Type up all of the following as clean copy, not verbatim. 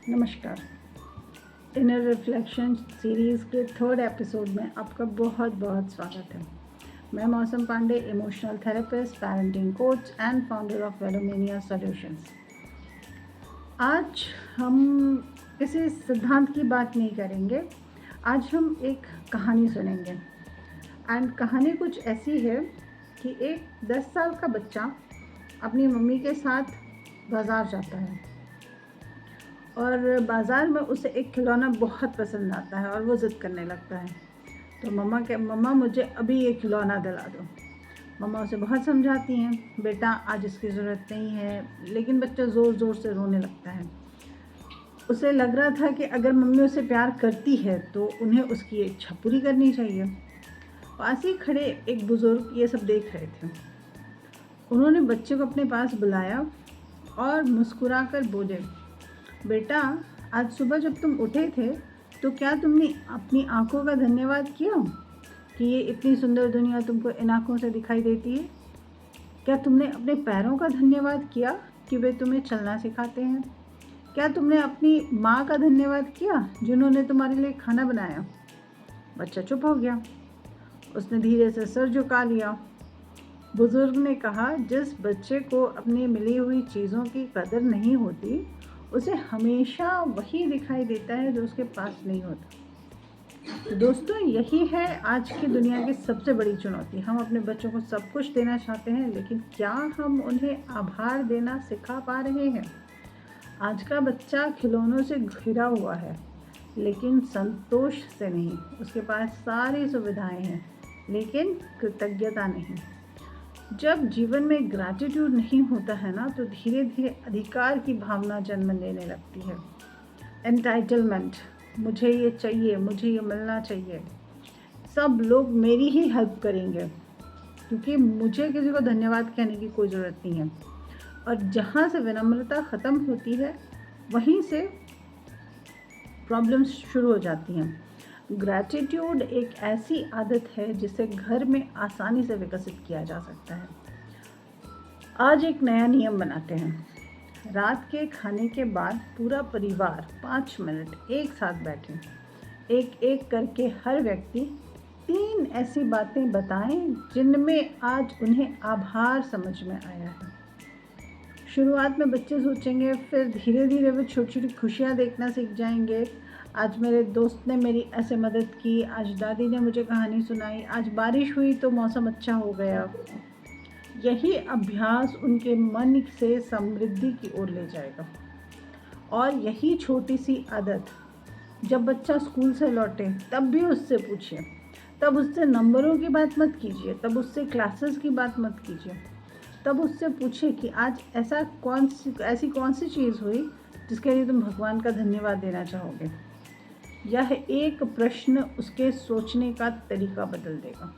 नमस्कार। Inner reflection series के third episode में आपका बहुत बहुत स्वागत है। मैं Mausam Pandey, emotional therapist, parenting coach and founder of Velomania solutions. आज हम किसी सिद्धांत की बात नहीं करेंगे। आज हम एक कहानी सुनेंगे एंड कहानी कुछ ऐसी है कि एक 10 साल का बच्चा अपनी मम्मी के साथ बाज़ार जाता है और बाज़ार में उसे एक खिलौना बहुत पसंद आता है और वो ज़िद करने लगता है। तो मम्मा मुझे अभी ये खिलौना दिला दो। मम्मा उसे बहुत समझाती हैं, बेटा आज इसकी ज़रूरत नहीं है, लेकिन बच्चा ज़ोर ज़ोर से रोने लगता है। उसे लग रहा था कि अगर मम्मी उसे प्यार करती है तो उन्हें उसकी इच्छा पूरी करनी चाहिए। पास ही खड़े एक बुज़ुर्ग ये सब देख रहे थे। उन्होंने बच्चे को अपने पास बुलाया और मुस्कुराकर बोले, बेटा आज सुबह जब तुम उठे थे तो क्या तुमने अपनी आँखों का धन्यवाद किया कि ये इतनी सुंदर दुनिया तुमको इन आँखों से दिखाई देती है? क्या तुमने अपने पैरों का धन्यवाद किया कि वे तुम्हें चलना सिखाते हैं? क्या तुमने अपनी माँ का धन्यवाद किया जिन्होंने तुम्हारे लिए खाना बनाया? बच्चा चुप हो गया। उसने धीरे से सर झुका लिया। बुजुर्ग ने कहा, जिस बच्चे को अपनी मिली हुई चीज़ों की कदर नहीं होती उसे हमेशा वही दिखाई देता है जो उसके पास नहीं होता। तो दोस्तों, यही है आज की दुनिया की सबसे बड़ी चुनौती। हम अपने बच्चों को सब कुछ देना चाहते हैं, लेकिन क्या हम उन्हें आभार देना सिखा पा रहे हैं? आज का बच्चा खिलौनों से घिरा हुआ है, लेकिन संतोष से नहीं। उसके पास सारी सुविधाएं हैं, लेकिन कृतज्ञता नहीं। जब जीवन में ग्रैटिट्यूड नहीं होता है ना, तो धीरे धीरे अधिकार की भावना जन्म लेने लगती है। एंटाइटलमेंट, मुझे ये चाहिए, मुझे ये मिलना चाहिए, सब लोग मेरी ही हेल्प करेंगे, क्योंकि मुझे किसी को धन्यवाद कहने की कोई ज़रूरत नहीं है। और जहाँ से विनम्रता ख़त्म होती है वहीं से प्रॉब्लम्स शुरू हो जाती हैं। ग्रैटिट्यूड एक ऐसी आदत है जिसे घर में आसानी से विकसित किया जा सकता है। आज एक नया नियम बनाते हैं। रात के खाने के बाद पूरा परिवार 5 मिनट एक साथ बैठे। एक एक करके हर व्यक्ति 3 ऐसी बातें बताएं जिनमें आज उन्हें आभार समझ में आया है। शुरुआत में बच्चे सोचेंगे, फिर धीरे धीरे वे छोटी छोटी खुशियाँ देखना सीख जाएंगे। आज मेरे दोस्त ने मेरी ऐसे मदद की, आज दादी ने मुझे कहानी सुनाई, आज बारिश हुई तो मौसम अच्छा हो गया। यही अभ्यास उनके मन से समृद्धि की ओर ले जाएगा। और यही छोटी सी आदत जब बच्चा स्कूल से लौटे तब भी उससे पूछिए। तब उससे नंबरों की बात मत कीजिए, तब उससे क्लासेस की बात मत कीजिए। तब उससे पूछिए कि आज ऐसी कौन सी चीज़ हुई जिसके लिए तुम भगवान का धन्यवाद देना चाहोगे। यह एक प्रश्न उसके सोचने का तरीका बदल देगा।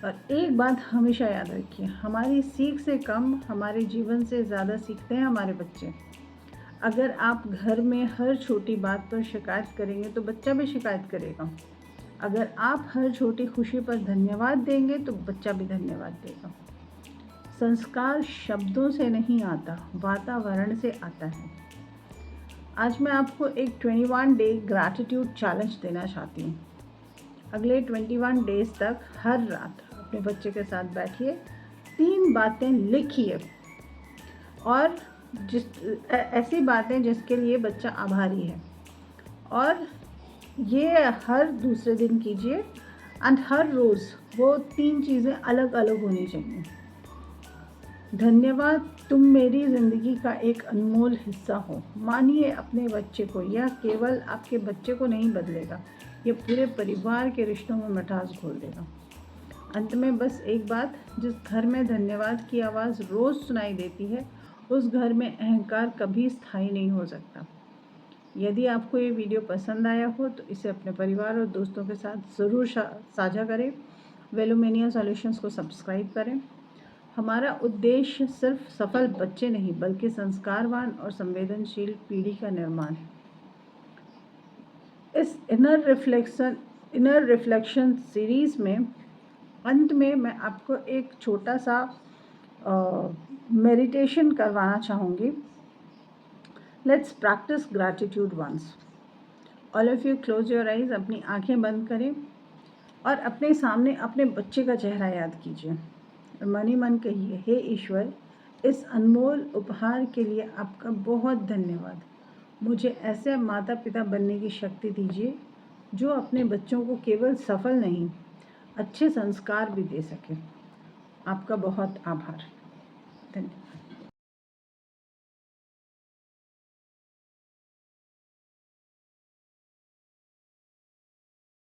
और एक बात हमेशा याद रखिए, हमारी सीख से कम हमारे जीवन से ज़्यादा सीखते हैं हमारे बच्चे। अगर आप घर में हर छोटी बात पर शिकायत करेंगे तो बच्चा भी शिकायत करेगा। अगर आप हर छोटी खुशी पर धन्यवाद देंगे तो बच्चा भी धन्यवाद देगा। संस्कार शब्दों से नहीं आता, वातावरण से आता है। आज मैं आपको एक 21 डे ग्रैटिट्यूड चैलेंज देना चाहती हूँ। अगले 21 डेज तक हर रात अपने बच्चे के साथ बैठिए, 3 बातें लिखिए और ऐसी बातें जिसके लिए बच्चा आभारी है, और ये हर दूसरे दिन कीजिए। एंड हर रोज़ वो 3 चीज़ें अलग अलग होनी चाहिए। धन्यवाद, तुम मेरी ज़िंदगी का एक अनमोल हिस्सा हो। मानिए अपने बच्चे को। यह केवल आपके बच्चे को नहीं बदलेगा, ये पूरे परिवार के रिश्तों में मिठास घोल देगा। अंत में बस एक बात, जिस घर में धन्यवाद की आवाज़ रोज़ सुनाई देती है उस घर में अहंकार कभी स्थायी नहीं हो सकता। यदि आपको ये वीडियो पसंद आया हो तो इसे अपने परिवार और दोस्तों के साथ ज़रूर साझा करें। वेलोमेनिया सॉल्यूशंस को सब्सक्राइब करें। हमारा उद्देश्य सिर्फ सफल बच्चे नहीं बल्कि संस्कारवान और संवेदनशील पीढ़ी का निर्माण है। इस इनर रिफ्लेक्शन सीरीज़ में अंत में मैं आपको एक छोटा सा मेडिटेशन करवाना चाहूँगी। Let's practise gratitude once. All of you close your eyes, अपनी आंखें बंद करें और अपने सामने अपने बच्चे का चेहरा याद कीजिए और मन ही मन कहिए, हे ईश्वर, इस अनमोल उपहार के लिए आपका बहुत धन्यवाद। मुझे ऐसे माता पिता बनने की शक्ति दीजिए जो अपने बच्चों को केवल सफल नहीं, अच्छे संस्कार भी दे सके। आपका बहुत आभार। धन्यवाद।